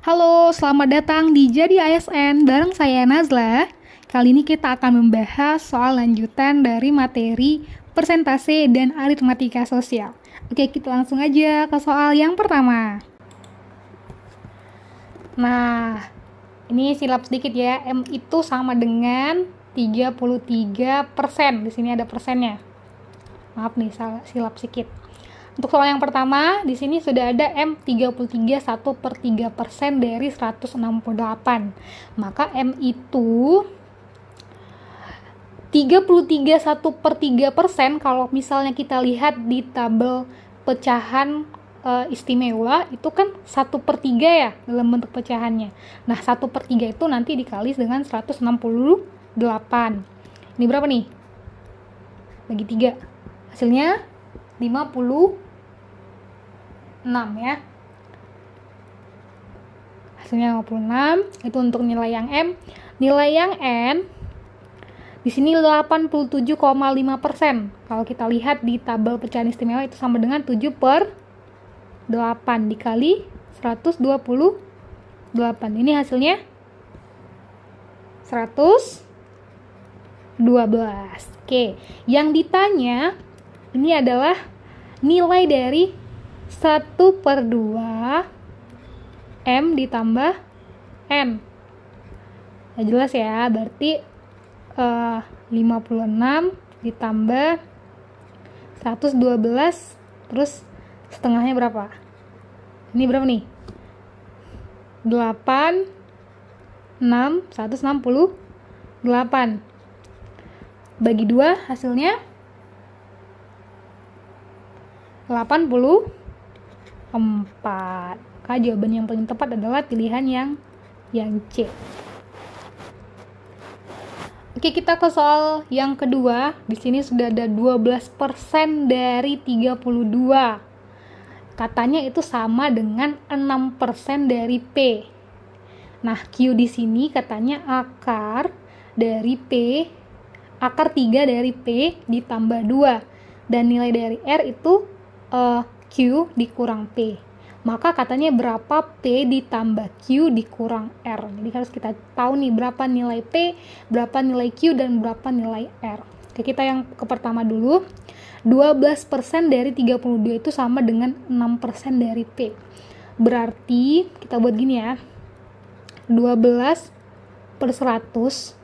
Halo, selamat datang di Jadi ASN bareng saya Nazla. Kali ini kita akan membahas soal lanjutan dari materi persentase dan aritmatika sosial. Oke, kita langsung aja ke soal yang pertama. Nah, ini silap sedikit ya. M itu sama dengan 33%. Di sini ada persennya. Maaf nih, silap sedikit. Untuk soal yang pertama, di sini sudah ada M 33 1/3% dari 168. Maka M itu 33 1/3%. Kalau misalnya kita lihat di tabel pecahan istimewa, itu kan 1/3 ya dalam bentuk pecahannya. Nah, 1/3 itu nanti dikali dengan 168. Ini berapa nih? Bagi 3. Hasilnya 56 ya. Hasilnya 56. Itu untuk nilai yang M. Nilai yang N di sini 87,5%. Kalau kita lihat di tabel pecahan istimewa itu sama dengan 7/8 dikali 128. Ini hasilnya 112. Oke, yang ditanya ini adalah nilai dari 1/2 M ditambah N. Nah, jelas ya, berarti 56 ditambah 112, terus setengahnya berapa? Ini berapa nih? 8, 6, 168. Bagi 2 hasilnya 84. Maka jawaban yang paling tepat adalah pilihan yang C. Oke, kita ke soal yang kedua. Di sini sudah ada 12% dari 32. Katanya itu sama dengan 6% dari P. Nah, Q di sini katanya akar 3 dari P ditambah 2. Dan nilai dari R itu Q dikurang P. Maka katanya berapa P ditambah Q dikurang R. Jadi harus kita tahu nih berapa nilai P, berapa nilai Q, dan berapa nilai R. Oke, kita yang ke pertama dulu. 12% dari 32 itu sama dengan 6% dari P. Berarti kita buat gini ya. 12/100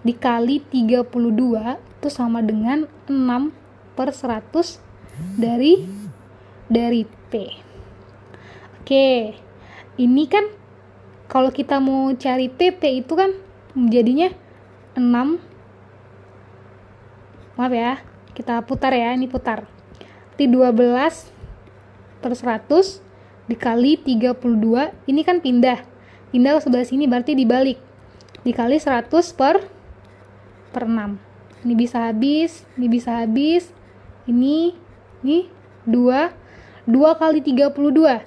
dikali 32 itu sama dengan 6/100 dari P. Oke, ini kan kalau kita mau cari P itu kan jadinya 6. Maaf ya, kita putar ya, ini putar. Berarti 12/100 dikali 32, ini kan pindah ke sebelah sini, berarti dibalik. Dikali 100/6. Ini bisa habis, ini bisa habis. Ini 2 kali 32.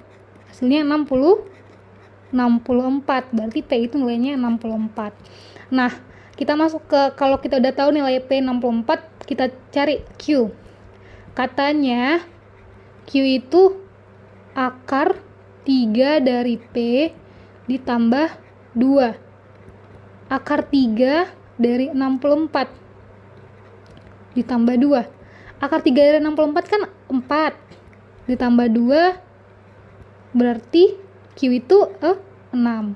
Hasilnya 64. Berarti P itu nilainya 64. Nah, kita masuk ke, kalau kita udah tahu nilai P 64, kita cari Q. Katanya Q itu akar 3 dari P ditambah 2. Akar 3 dari 64 ditambah 2. Akar 3 dari 64 kan 4. Ditambah 2 berarti Q itu 6.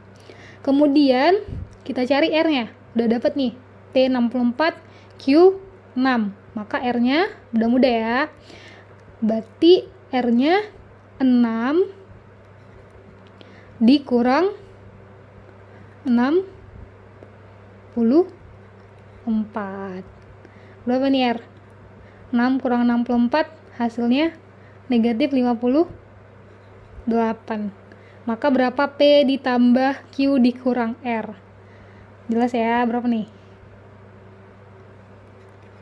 Kemudian kita cari R-nya. Udah dapat nih. P 64, Q 6. Maka R-nya mudah-mudah ya. Berarti R-nya 6 dikurang 64. Berapa nih R? 6 kurang 64 hasilnya negatif 58. Maka berapa P ditambah Q dikurang R? Jelas ya, berapa nih?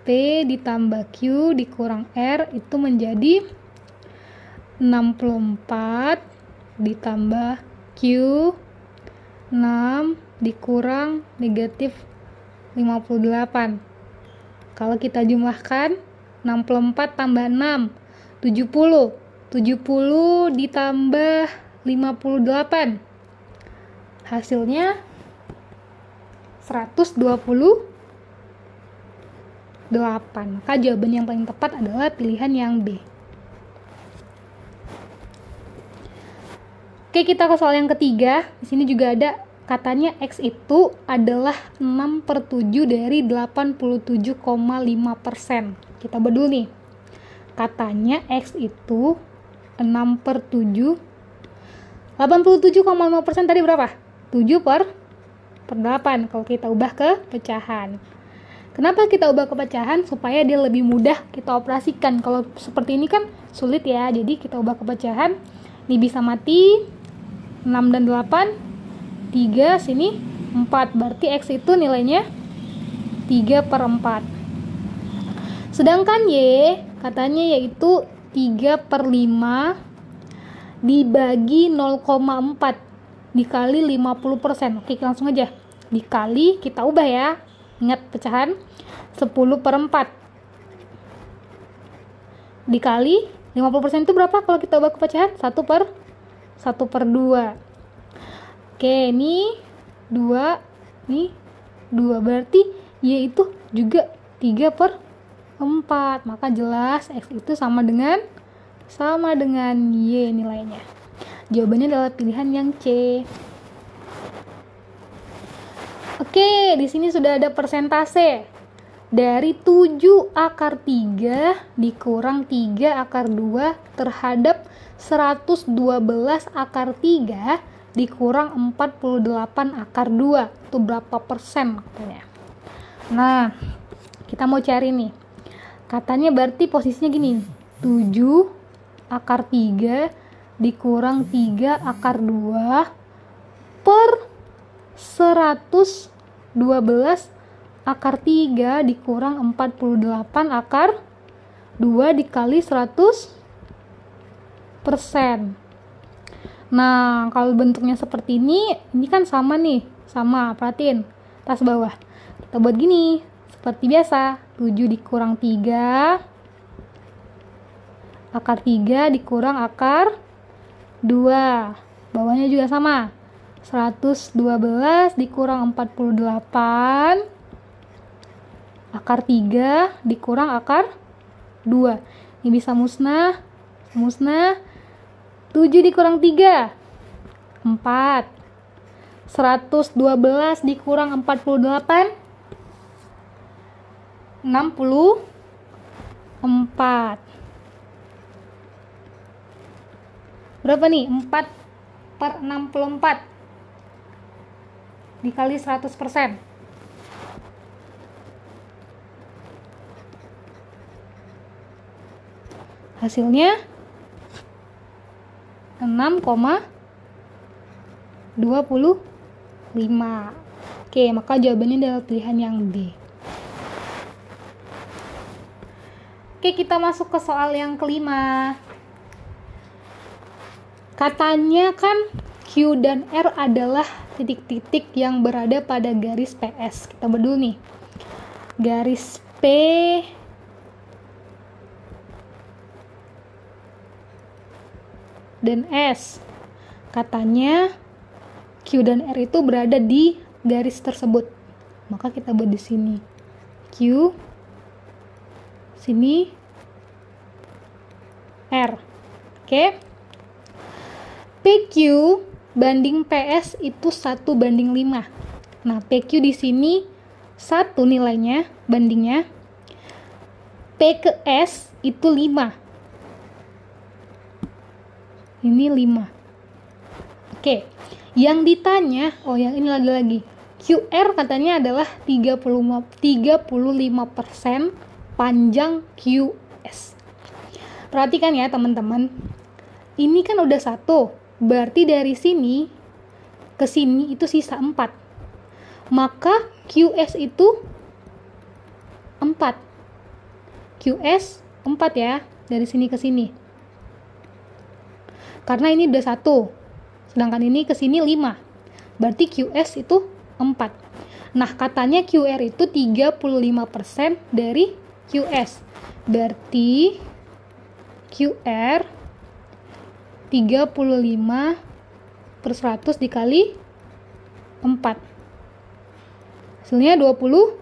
P ditambah Q dikurang R itu menjadi 64 ditambah Q 6 dikurang negatif 58. Kalau kita jumlahkan 64 tambah 6 70 ditambah 58 Hasilnya 128. Maka jawaban yang paling tepat adalah pilihan yang B. Oke, kita ke soal yang ketiga. Di sini juga ada katanya X itu adalah 6/7 dari 87,5%. Kita buat dulu nih. Katanya X itu 6/7. 87,5% tadi berapa? 7/8 kalau kita ubah ke pecahan. Kenapa kita ubah ke pecahan? Supaya dia lebih mudah kita operasikan. Kalau seperti ini kan sulit ya. Jadi kita ubah ke pecahan. Ini bisa mati. 6 dan 8. 3, sini 4. Berarti X itu nilainya 3/4. Sedangkan Y katanya yaitu 3/5 dibagi 0,4 dikali 50%. Oke, langsung aja. Dikali, kita ubah ya. Ingat pecahan 10/4. Dikali 50% itu berapa kalau kita ubah ke pecahan? 1/2. Oke, ini 2, ini 2. Berarti Y itu juga 3/4. Maka jelas X itu sama dengan Y nilainya. Jawabannya adalah pilihan yang C. Oke, di sini sudah ada persentase. Dari 7/3 dikurang 3/2 terhadap 112/3 dikurang 48/2. Itu berapa persen katanya. Nah, kita mau cari nih. Katanya berarti posisinya gini. 7/3 dikurang 3/2 per 112/3 dikurang 48/2 dikali 100%. Nah, kalau bentuknya seperti ini kan sama nih. Sama, perhatiin. Tas bawah. Kita buat gini. Seperti biasa. 7 dikurang 3/3 dikurang 2. Bawahnya juga sama. 112 dikurang 48/3 dikurang 2. Ini bisa musnah. 7 dikurang 3, 4. 112 dikurang 48, 64. Berapa nih? 4/64 dikali 100%. Hasilnya 6,25. Oke, maka jawabannya adalah pilihan yang B. Oke, kita masuk ke soal yang kelima. Katanya kan Q dan R adalah titik-titik yang berada pada garis PS. Kita buat dulu nih. Garis P dan S. Katanya Q dan R itu berada di garis tersebut. Maka kita buat di sini. Q sini R. Oke. PQ banding PS itu 1/5. Nah, PQ di sini 1 nilainya, bandingnya. P ke S itu 5. Ini 5. Oke. Yang ditanya, yang ini ada lagi. QR katanya adalah 35% panjang QS. Perhatikan ya, teman-teman. Ini kan udah 1. Berarti dari sini ke sini itu sisa 4. Maka QS itu 4. QS 4 ya, dari sini ke sini. Karena ini udah 1. Sedangkan ini ke sini 5. Berarti QS itu 4. Nah, katanya QR itu 35% dari QS. Berarti QR 35/100 dikali Hasilnya 25,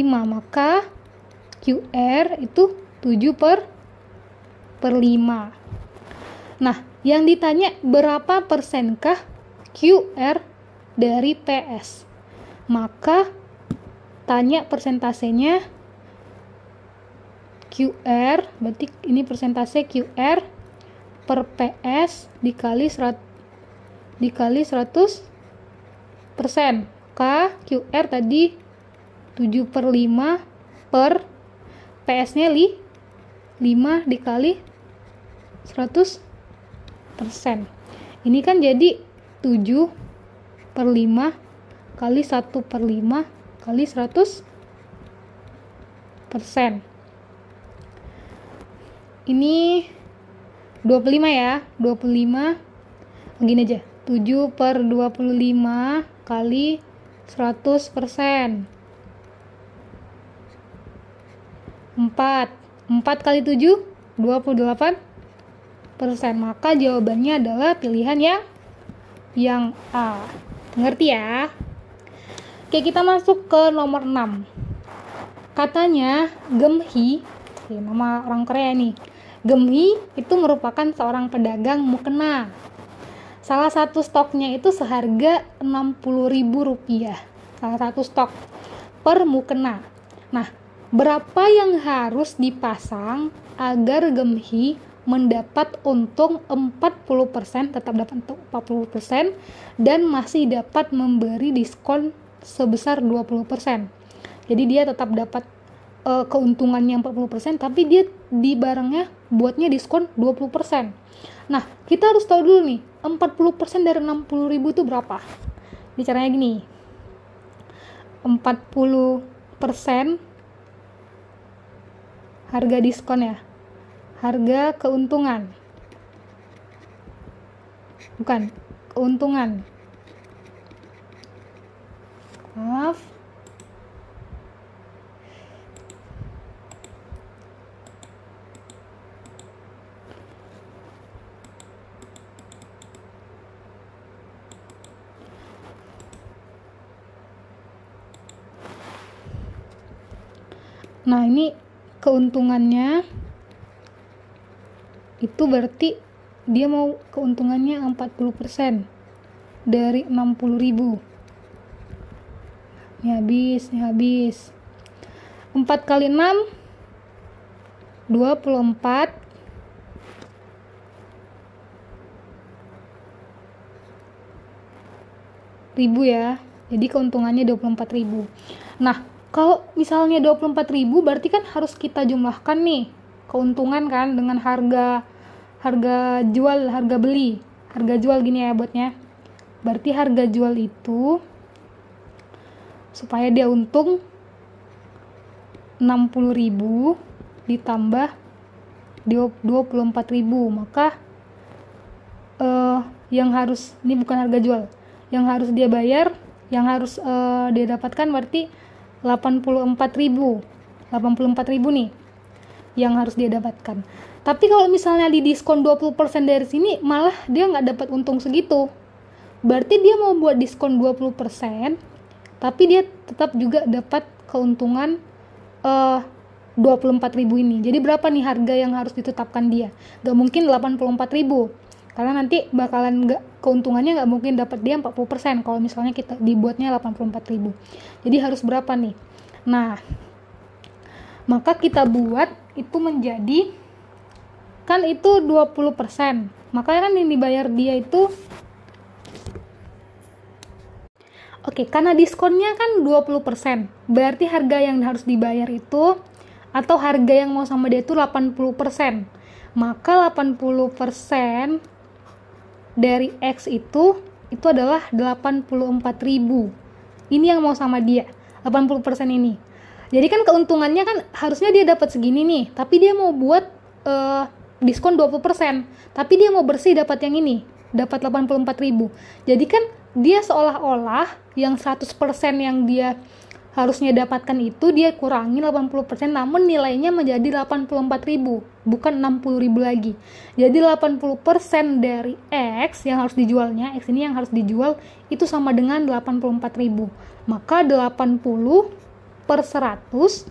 maka QR itu 7 per 5. Nah, yang ditanya berapa persenkah QR dari PS? Maka tanya persentasenya QR, berarti ini persentase QR per PS dikali 100%. Maka QR tadi 7 per 5 per PS-nya 5 dikali 100%. Ini kan jadi 7 per 5 kali 1 per 5 kali 100%. Ini 25 ya, 25 begini aja, 7 per 25 kali 100%. 4 kali 7, 28%. Maka jawabannya adalah pilihan yang A. Ngerti ya? Oke, kita masuk ke nomor 6. Katanya Gemhi, nama orang Korea nih. Gemhi itu merupakan seorang pedagang mukena. Salah satu stoknya itu seharga Rp60.000. Salah satu stok per mukena. Nah, berapa yang harus dipasang agar Gemhi mendapat untung 40%, tetap dapat untung 40%, dan masih dapat memberi diskon sebesar 20%. Jadi dia tetap dapat keuntungannya 40%, tapi dia di barangnya buatnya diskon 20%. Nah, kita harus tahu dulu nih, 40% dari 60.000 itu berapa? Ini caranya gini. 40% harga diskon ya. Harga keuntungan. Bukan, keuntungan. Maaf. Nah, ini keuntungannya itu berarti dia mau keuntungannya 40% dari 60.000. Ini habis. 4 kali 6 24 ribu ya. Jadi keuntungannya 24.000. Nah, kalau misalnya 24.000 berarti kan harus kita jumlahkan nih keuntungan kan dengan harga jual, harga beli. Harga jual gini ya buatnya. Berarti harga jual itu supaya dia untung 60.000 ditambah 24.000, maka yang harus, ini bukan harga jual, yang harus dia bayar, yang harus dia dapatkan berarti 84.000 nih yang harus dia dapatkan. Tapi kalau misalnya di diskon 20% dari sini, malah dia nggak dapat untung segitu. Berarti dia mau buat diskon 20%, tapi dia tetap juga dapat keuntungan 24.000 ini. Jadi berapa nih harga yang harus ditetapkan dia? Nggak mungkin 84.000, karena nanti bakalan keuntungannya nggak mungkin dapat dia 40% kalau misalnya kita dibuatnya 84.000. Jadi harus berapa nih? Nah, maka kita buat itu menjadi, kan itu 20%, makanya kan yang dibayar dia itu, oke, karena diskonnya kan 20%, berarti harga yang harus dibayar itu, atau harga yang mau sama dia itu 80%, maka 80% dari X itu adalah 84.000. Ini yang mau sama dia, 80% ini. Jadi kan keuntungannya kan harusnya dia dapat segini nih, tapi dia mau buat diskon 20%, tapi dia mau bersih dapat yang ini, dapat 84.000. Jadi kan dia seolah-olah yang 100% yang dia harusnya dapatkan itu dia kurangi 80%, namun nilainya menjadi 84.000, bukan 60.000 lagi. Jadi 80% dari X yang harus dijualnya, X ini yang harus dijual itu sama dengan 84.000. Maka 80 per 100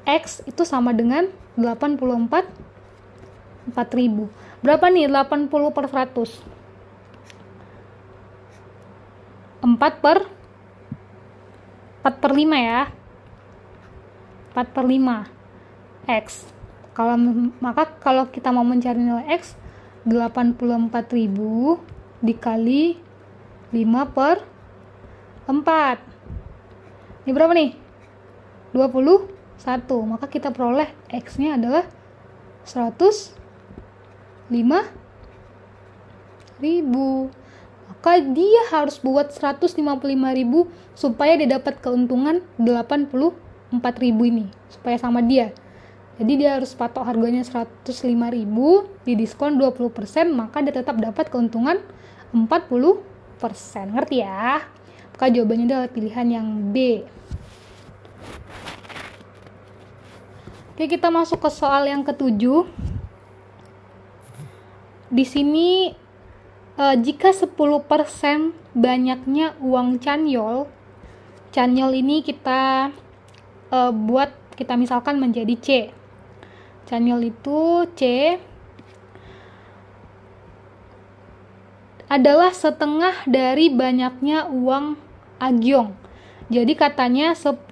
X itu sama dengan 84.000. Berapa nih 80 per 100? 4 per 5 ya. 4 per 5 X. Maka kalau kita mau mencari nilai X, 84.000 dikali 5 per 4. Ini berapa nih? 21. Maka kita peroleh X-nya adalah 105.000. Maka dia harus buat 155.000 supaya dia dapat keuntungan 84.000 ini, supaya sama dia. Jadi dia harus patok harganya 105.000, didiskon 20%, maka dia tetap dapat keuntungan 40%. Ngerti ya? Maka jawabannya adalah pilihan yang B. Oke, kita masuk ke soal yang ke-7. Di sini jika 10% banyaknya uang canyol ini kita kita misalkan menjadi C. Canyol itu C adalah setengah dari banyaknya uang Agyong. Jadi katanya 10%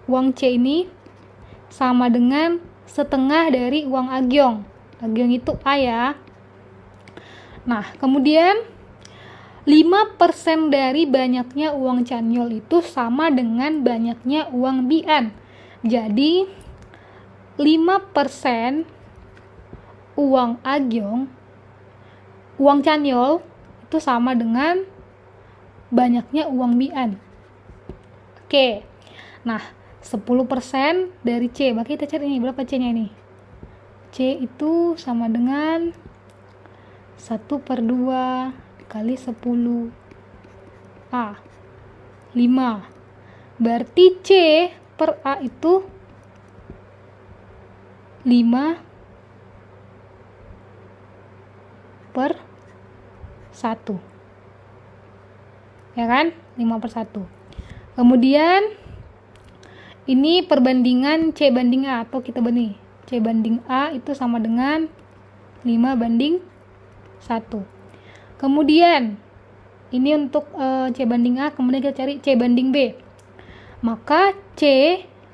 uang C ini sama dengan setengah dari uang Agyong. Agyong itu A ya. Nah, kemudian 5% dari banyaknya uang canyol itu sama dengan banyaknya uang Bian. Jadi 5% uang Agyong, uang canyol itu sama dengan banyaknya uang Bian. Oke. Nah, 10% dari C. Maka kita cari ini berapa C-nya ini? C itu sama dengan 1/2 kali 10 A 5. Berarti C per A itu 5 per 1, ya kan? 5 per 1. Kemudian ini perbandingan C banding A, atau kita banding C banding A itu sama dengan 5/1. Kemudian ini untuk C banding A, kemudian kita cari C banding B. Maka C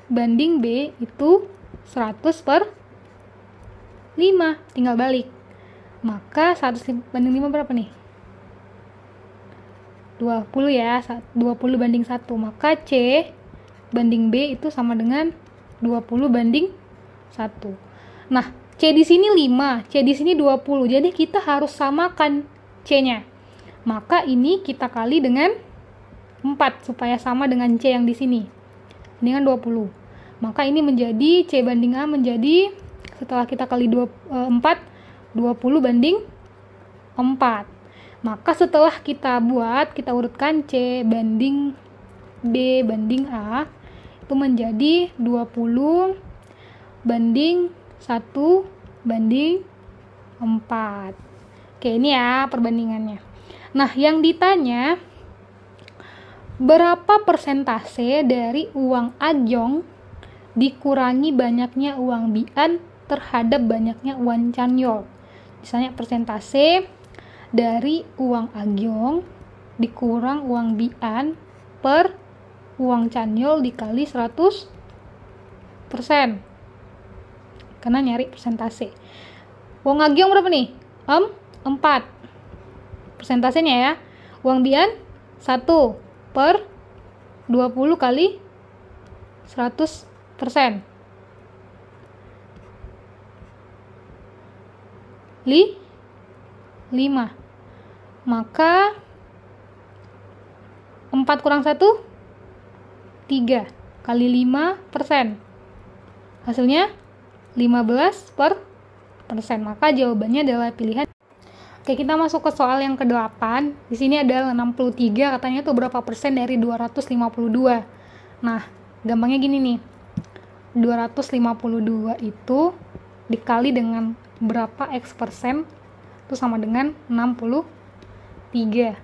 banding B itu 100/5, tinggal balik. Maka 100/5 berapa nih? 20 ya, 20/1. Maka C banding B itu sama dengan 20/1. Nah, C di sini 5, C di sini 20. Jadi kita harus samakan C-nya. Maka ini kita kali dengan 4 supaya sama dengan C yang di sini. Ini kan 20. Maka ini menjadi C banding A menjadi, setelah kita kali 4, 20/4. Maka setelah kita urutkan C banding B banding A itu menjadi 20/1/4. Oke, ini ya perbandingannya. Nah, yang ditanya berapa persentase dari uang Agyong dikurangi banyaknya uang Bian terhadap banyaknya uang canyol. Misalnya persentase dari uang Agyong dikurang uang Bian per uang canyol dikali 100%. Karena nyari persentase. Uang Agyong berapa nih? 4. Persentasenya ya. Uang Bian 1 per 20 kali 100%. 5. Maka 4 kurang 1 3 kali 5%. Hasilnya 15%. Maka jawabannya adalah pilihan. Oke, kita masuk ke soal yang ke-8. Di sini ada 63, katanya tuh berapa persen dari 252. Nah, gampangnya gini nih. 252 itu dikali dengan berapa X persen itu sama dengan 63.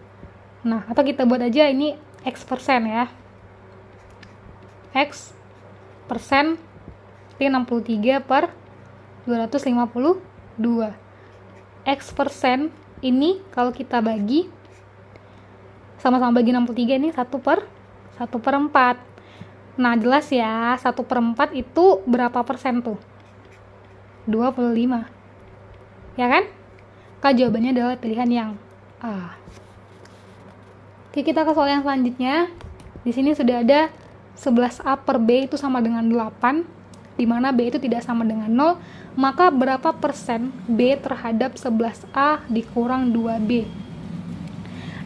Nah, atau kita buat aja ini X persen ya. X persen itu 63 per 252. X persen ini kalau kita bagi sama-sama bagi 63 ini 1 per 4. Nah, jelas ya, 1 per 4 itu berapa persen tuh? 25. Ya kan? Maka jawabannya adalah pilihan yang A. Oke, kita ke soal yang selanjutnya. Di sini sudah ada 11A per B itu sama dengan 8, di mana B itu tidak sama dengan 0, maka berapa persen B terhadap 11A dikurang 2B?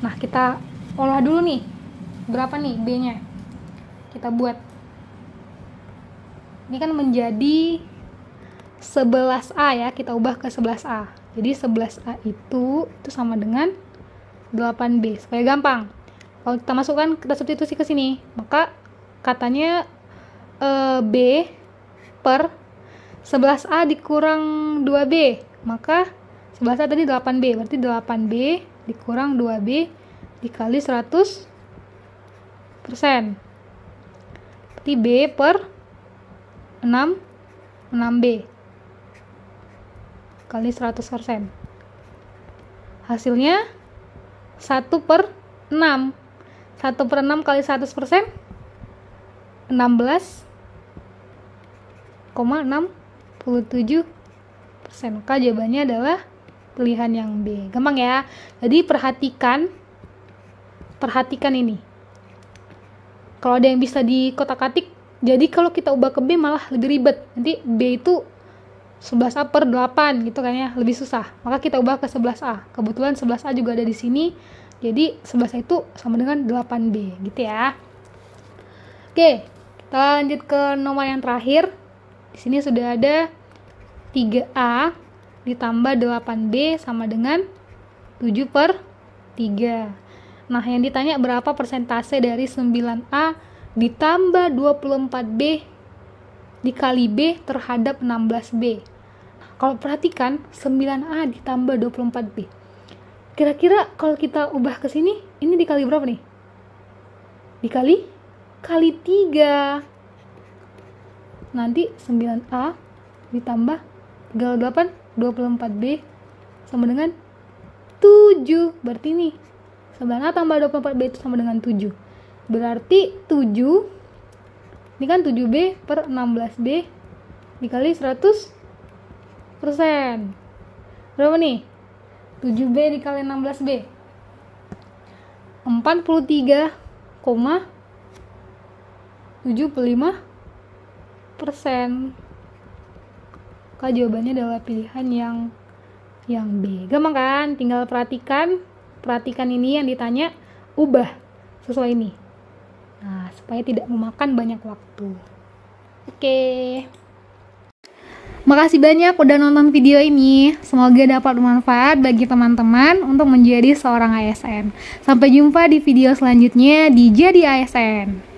Nah, kita olah dulu nih. Berapa nih B-nya? Kita buat. Ini kan menjadi 11A ya, kita ubah ke 11A. Jadi 11A itu sama dengan 8B. Supaya gampang. Kalau kita masukkan, kita substitusi ke sini. Maka katanya B per 11A dikurang 2B. Maka 11A tadi 8B. Berarti 8B dikurang 2B dikali 100%. Berarti B per 6B kali 100%. Hasilnya 1 per 6. 1 per 6 kali 100%, 16,67%. Maka jawabannya adalah pilihan yang B. Gampang ya. Jadi perhatikan ini. Kalau ada yang bisa dikotak-katik, jadi kalau kita ubah ke B malah lebih ribet. Nanti B itu 11A per 8 gitu kan ya, lebih susah. Maka kita ubah ke 11A. Kebetulan 11A juga ada di sini. Jadi 11A itu sama dengan 8B gitu ya. Oke, kita lanjut ke nomor yang terakhir. Di sini sudah ada 3A ditambah 8B sama dengan 7 per 3. Nah, yang ditanya berapa persentase dari 9A ditambah 24B dikali B terhadap 16B. Nah, kalau perhatikan 9A ditambah 24B. Kira-kira kalau kita ubah ke sini, ini dikali berapa nih? Kali 3. Nanti 9A ditambah 38 24B sama dengan 7. Berarti nih 9A tambah 24B itu sama dengan 7. Berarti 7 ini kan 7B per 16B dikali 100%. Berapa nih? 7B dikali 16B 43,75%. Maka jawabannya adalah pilihan yang B. Gampang kan? Tinggal perhatikan ini yang ditanya, ubah sesuai ini. Nah, supaya tidak memakan banyak waktu. Oke. Makasih banyak udah nonton video ini. Semoga dapat bermanfaat bagi teman-teman untuk menjadi seorang ASN. Sampai jumpa di video selanjutnya di Jadi ASN.